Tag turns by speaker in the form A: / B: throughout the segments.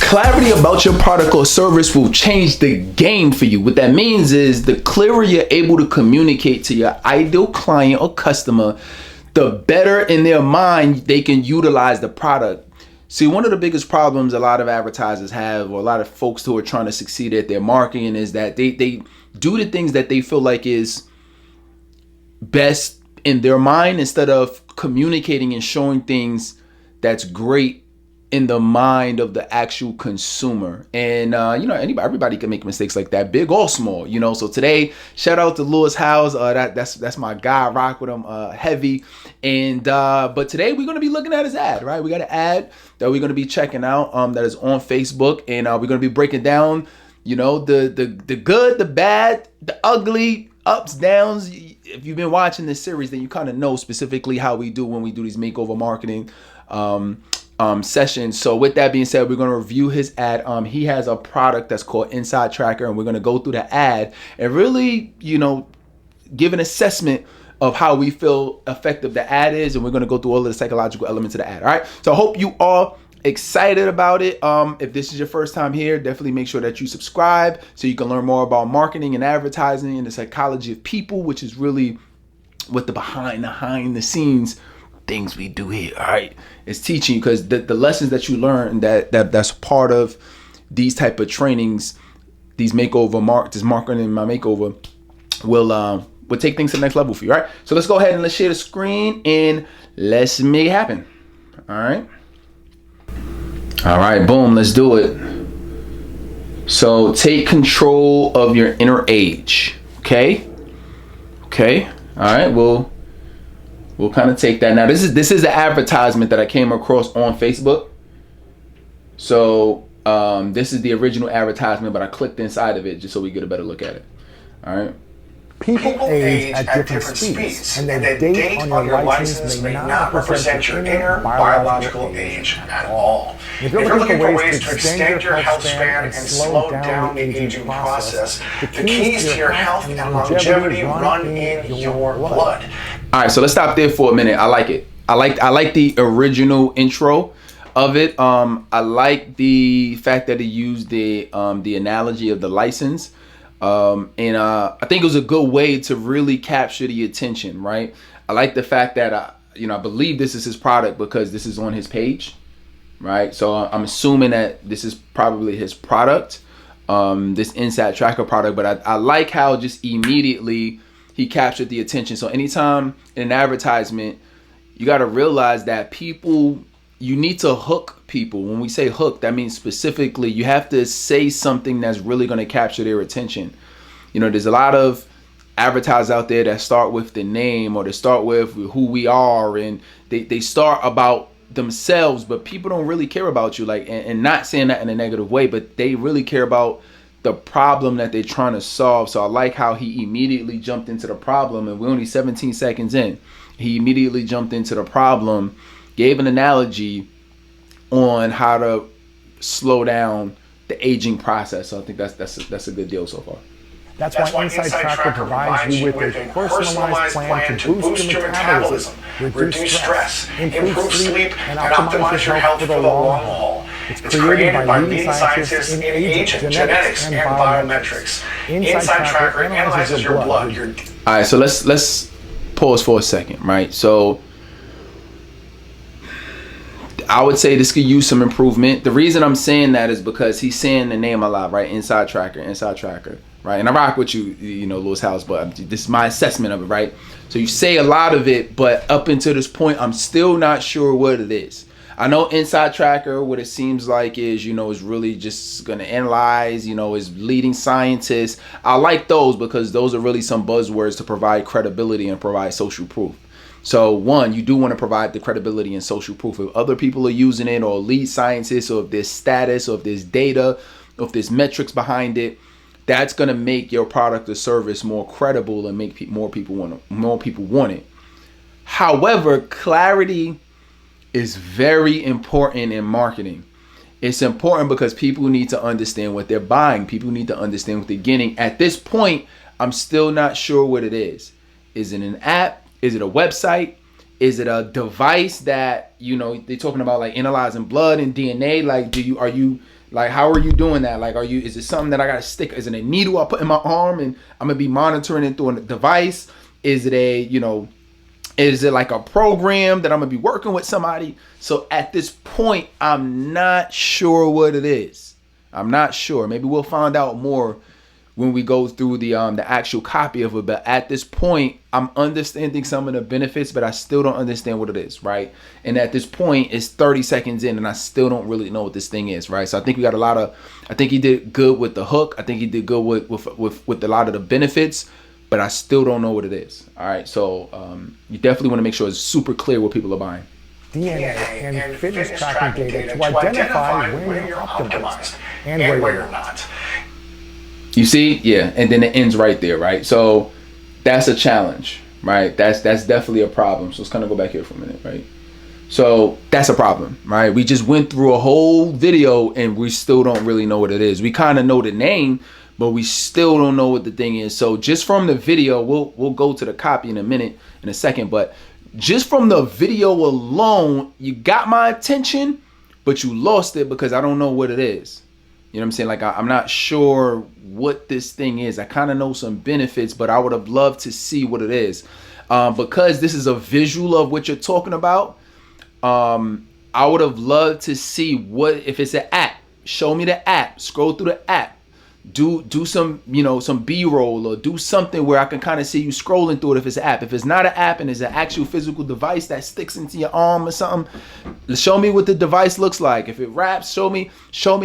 A: Clarity about your product or service will change the game for you. What that means is the clearer you're able to communicate to your ideal client or customer, the better in their mind they can utilize the product. See, one of the biggest problems a lot of advertisers have, or a lot of folks who are trying to succeed at their marketing, is that they do the things that they feel like is best in their mind instead of communicating and showing things that's great in the mind of the actual consumer. And everybody can make mistakes like that, big or small, so today, shout out to Lewis Howes. That's my guy. I rock with him heavy. And but today we're going to be looking at his ad, right? We got an ad that we're going to be checking out that is on Facebook, and we're going to be breaking down the good, the bad, the ugly, ups, downs. If you've been watching this series, then you kind of know specifically how we do when we do these makeover marketing sessions. So with that being said, we're going to review his ad. He has a product that's called Inside Tracker, and we're going to go through the ad and really, give an assessment of how we feel effective the ad is, and we're going to go through all of the psychological elements of the ad. All right. So I hope you are excited about it. If this is your first time here, definitely make sure that you subscribe so you can learn more about marketing and advertising and the psychology of people, which is really what the behind the scenes things we do here. All right, it's teaching you, because the lessons that you learn that's part of these type of trainings, these this marketing in my makeover will take things to the next level for you. All right, so let's go ahead and let's share the screen and let's make it happen. All right, boom, let's do it. So take control of your inner age. Okay, all right, we'll kind of take that. Now this is the advertisement that I came across on Facebook. So this is the original advertisement, but I clicked inside of it just so we get a better look at it. All right.
B: People age at different speeds, and their date on your license may not represent your inner biological age at all. If you're looking for ways to extend your health span and slow down the aging process, the keys to your health and longevity run in your blood.
A: All right, so let's stop there for a minute. I like it. I like the original intro of it. I like the fact that he used the analogy of the license. And I think it was a good way to really capture the attention, right? I like the fact that I believe this is his product because this is on his page, right? So I'm assuming that this is probably his product, this Inside Tracker product. But I like how just immediately he captured the attention. So anytime in an advertisement, you got to realize that you need to hook people. When we say hook, that means specifically you have to say something that's really going to capture their attention. There's a lot of advertisers out there that start with the name, or they start with who we are, and they start about themselves, but people don't really care about you. And not saying that in a negative way, but they really care about the problem that they're trying to solve. So I like how he immediately jumped into the problem, and we're only 17 seconds in. He immediately jumped into the problem, gave an analogy on how to slow down the aging process. So I think that's a good deal so far.
B: That's why Inside Tracker provides you with a personalized plan to boost your metabolism, reduce stress, improve sleep, and optimize your health for the long haul. It's created by leading scientists in aging, genetics, and biometrics. Inside Tracker analyzes your blood.
A: All right, so let's pause for a second, right? So I would say this could use some improvement. The reason I'm saying that is because he's saying the name a lot, right? Inside Tracker, right? And I rock with you, Lewis Howes, but this is my assessment of it, right? So you say a lot of it, but up until this point, I'm still not sure what it is. I know Inside Tracker, what it seems like is, is really just going to analyze, is leading scientists. I like those because those are really some buzzwords to provide credibility and provide social proof. So one, you do want to provide the credibility and social proof. If other people are using it, or lead scientists, or if there's status, or if there's data, or if there's metrics behind it, that's going to make your product or service more credible and make more people want it. However, clarity is very important in marketing. It's important because people need to understand what they're buying. People need to understand what they're getting. At this point, I'm still not sure what it is. Is it an app? Is it a website? Is it a device that, you know, they're talking about like analyzing blood and DNA? Like, are you like, how are you doing that? Like, is it something that I got to stick? Is it a needle I put in my arm and I'm going to be monitoring it through a device? Is it is it like a program that I'm going to be working with somebody? So at this point, I'm not sure what it is. I'm not sure. Maybe we'll find out more when we go through the actual copy of it. But at this point, I'm understanding some of the benefits, but I still don't understand what it is, right? And at this point, it's 30 seconds in, and I still don't really know what this thing is, right? So I think we got I think he did good with the hook. I think he did good with a lot of the benefits, but I still don't know what it is. All right, so you definitely want to make sure it's super clear what people are buying.
B: DNA and fitness tracking data to identify when you're optimized and where you're not.
A: You see? Yeah, and then it ends right there, right? So that's a challenge, right? That's definitely a problem. So let's kind of go back here for a minute, right? So that's a problem, right? We just went through a whole video and we still don't really know what it is. We kind of know the name, but we still don't know what the thing is. So just from the video, we'll go to the copy in a second, but just from the video alone, you got my attention, but you lost it because I don't know what it is. You know what I'm saying? Like, I'm not sure what this thing is. I kind of know some benefits, but I would have loved to see what it is. Because this is a visual of what you're talking about, I would have loved to see if it's an app. Show me the app. Scroll through the app. Do some, some B-roll or do something where I can kind of see you scrolling through it if it's an app. If it's not an app and it's an actual physical device that sticks into your arm or something, show me what the device looks like. If it wraps, show me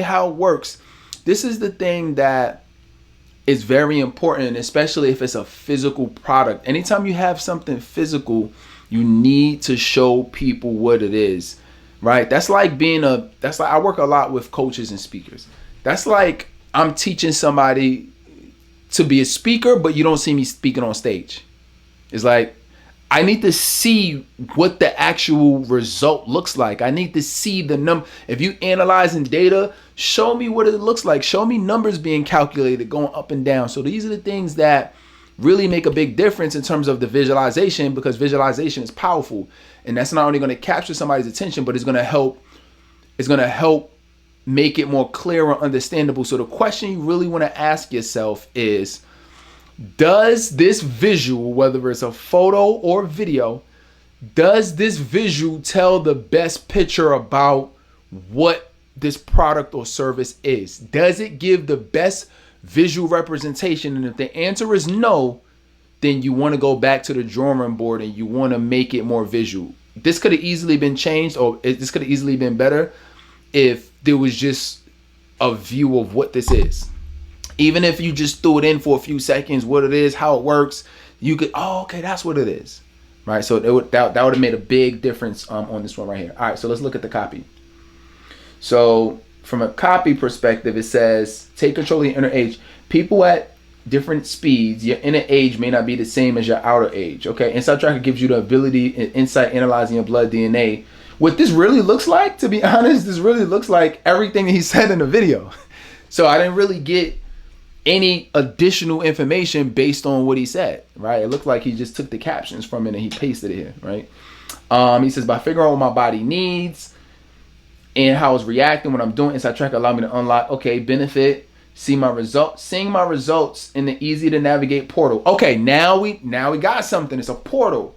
A: how it works. This is the thing that is very important, especially if it's a physical product. Anytime you have something physical, you need to show people what it is, right? That's like I work a lot with coaches and speakers. That's like I'm teaching somebody to be a speaker, but you don't see me speaking on stage. It's like, I need to see what the actual result looks like. I need to see the number. If you analyzing data, show me what it looks like. Show me numbers being calculated, going up and down. So these are the things that really make a big difference in terms of the visualization, because visualization is powerful. And that's not only going to capture somebody's attention, but it's going to help make it more clear or understandable. So the question you really want to ask yourself is, does this visual, whether it's a photo or video, does this visual tell the best picture about what this product or service is? Does it give the best visual representation? And if the answer is no, then you want to go back to the drawing board and you want to make it more visual. This could have easily been changed, or this could have easily been better if there was just a view of what this is. Even if you just threw it in for a few seconds, what it is, how it works, you could, okay, that's what it is, right? So that would have made a big difference on this one right here. All right, so let's look at the copy. So from a copy perspective, it says, take control of your inner age. People at different speeds, your inner age may not be the same as your outer age, okay? Inside Tracker gives you the ability and insight analyzing your blood DNA. What this really looks like, to be honest, this really looks like everything he said in the video. So I didn't really get any additional information based on what he said, right? It looked like he just took the captions from it and he pasted it here, right? He says, by figuring out what my body needs and how it's reacting when I'm doing Inside Tracker, allow me to unlock, okay, benefit, seeing my results in the easy to navigate portal. Okay, now we got something. It's a portal.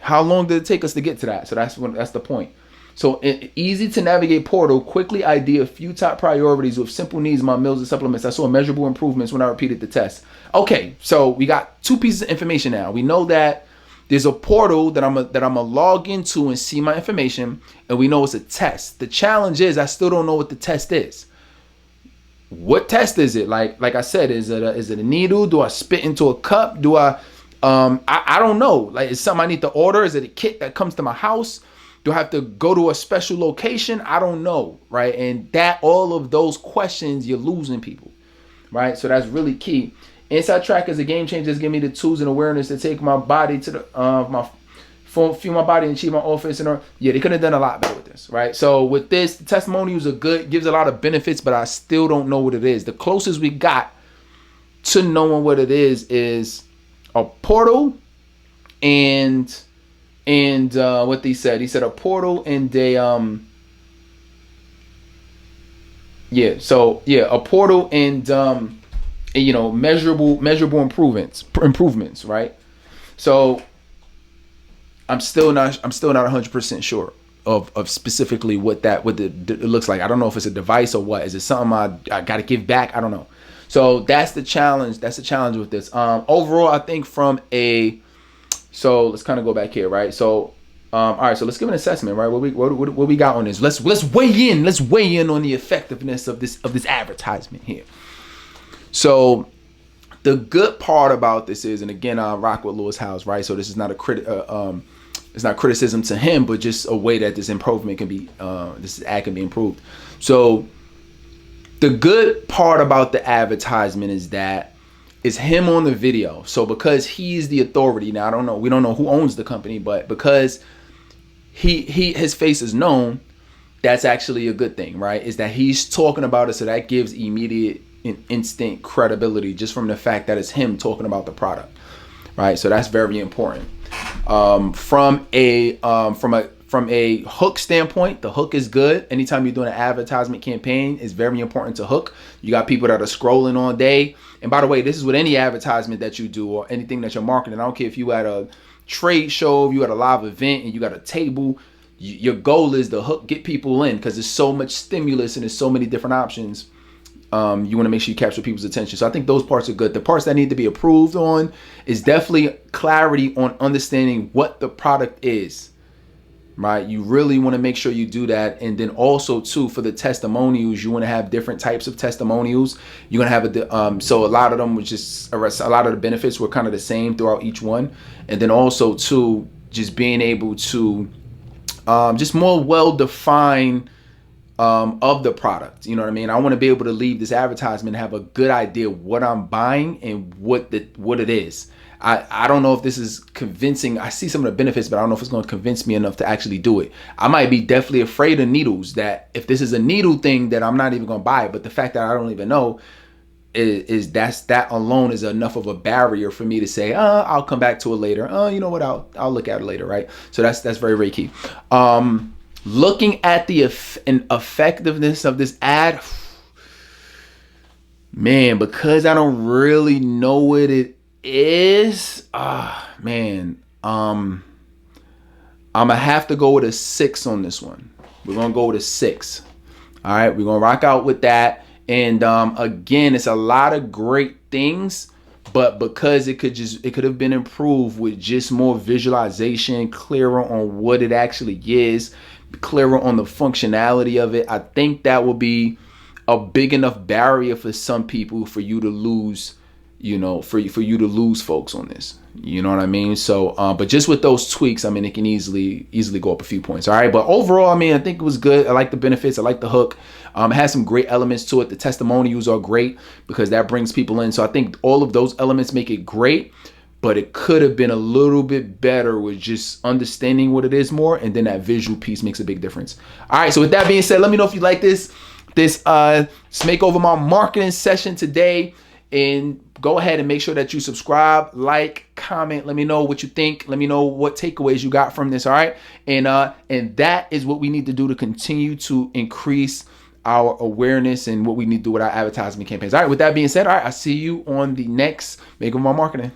A: How long did it take us to get to that? So that's the point. So easy to navigate portal, quickly ID a few top priorities with simple needs, my meals and supplements. I saw measurable improvements when I repeated the test. Okay, so we got two pieces of information now. We know that there's a portal that I'm a log into and see my information, and we know it's a test. The challenge is I still don't know what the test is. What test is it? Like I said, is it a needle? Do I spit into a cup? Do I don't know. Like, is something I need to order? Is it a kit that comes to my house? Do I have to go to a special location? I don't know, right? And all of those questions, you're losing people, right? So that's really key. Inside Tracker is a game changer. Just give me the tools and awareness to take my body to the fuel my body and achieve my office. They could have done a lot better with this, right? So with this, the testimonials are good, gives a lot of benefits, but I still don't know what it is. The closest we got to knowing what it is a portal and And what he said a portal and a a portal and measurable improvements, right? So I'm still not 100% sure of specifically what it looks like. I don't know if it's a device or what. Is it something I got to give back? I don't know. So that's the challenge. That's the challenge with this. Overall, I think so let's kind of go back here, right? So, all right. So let's give an assessment, right? What we got on this? Let's weigh in. Let's weigh in on the effectiveness of this advertisement here. So the good part about this is, and again, I rock with Lewis Howes, right? So this is not it's not criticism to him, but just a way that this improvement can be, this ad can be improved. So the good part about the advertisement is that it's him on the video. So because he's the authority, now we don't know who owns the company, but because his face is known, that's actually a good thing, right? Is that he's talking about it, so that gives immediate and instant credibility just from the fact that it's him talking about the product, right? So that's very important. From a hook standpoint, the hook is good. Anytime you're doing an advertisement campaign, it's very important to hook. You got people that are scrolling all day. And by the way, this is with any advertisement that you do or anything that you're marketing. I don't care if you at a trade show, if you at a live event and you got a table, your goal is to hook, get people in, because there's so much stimulus and there's so many different options. You want to make sure you capture people's attention. So I think those parts are good. The parts that need to be improved on is definitely clarity on understanding what the product is, right? You really want to make sure you do that. And then also too, for the testimonials, you want to have different types of testimonials. You're going to have so a lot of them was just a lot of the benefits were kind of the same throughout each one. And then also too, just being able to just more well-defined of the product. You know what I mean? I want to be able to leave this advertisement and have a good idea what I'm buying and what it is. I don't know if this is convincing. I see some of the benefits, but I don't know if it's going to convince me enough to actually do it. I might be definitely afraid of needles, that if this is a needle thing, that I'm not even going to buy it. But the fact that I don't even know is that alone is enough of a barrier for me to say, I'll come back to it later. You know what? I'll look at it later, right? So that's very, very key. Looking at the effectiveness of this ad, man, because I don't really know what it is, I'm gonna have to go with a 6 on this one. We're gonna go with a 6. All right, we're gonna rock out with that. And again, it's a lot of great things, but because it could have been improved with just more visualization, clearer on what it actually is, clearer on the functionality of it. I think that will be a big enough barrier for some people for you to lose, for you to lose folks on this. You know what I mean? So, but just with those tweaks, I mean, it can easily go up a few points. All right. But overall, I mean, I think it was good. I like the benefits. I like the hook. It has some great elements to it. The testimonials are great because that brings people in. So I think all of those elements make it great. But it could have been a little bit better with just understanding what it is more, and then that visual piece makes a big difference. All right, so with that being said, let me know if you like this Makeover My Marketing session today, and go ahead and make sure that you subscribe, like, comment. Let me know what you think. Let me know what takeaways you got from this. All right, and that is what we need to do to continue to increase our awareness and what we need to do with our advertisement campaigns. All right, with that being said, all right, I'll see you on the next Makeover My Marketing.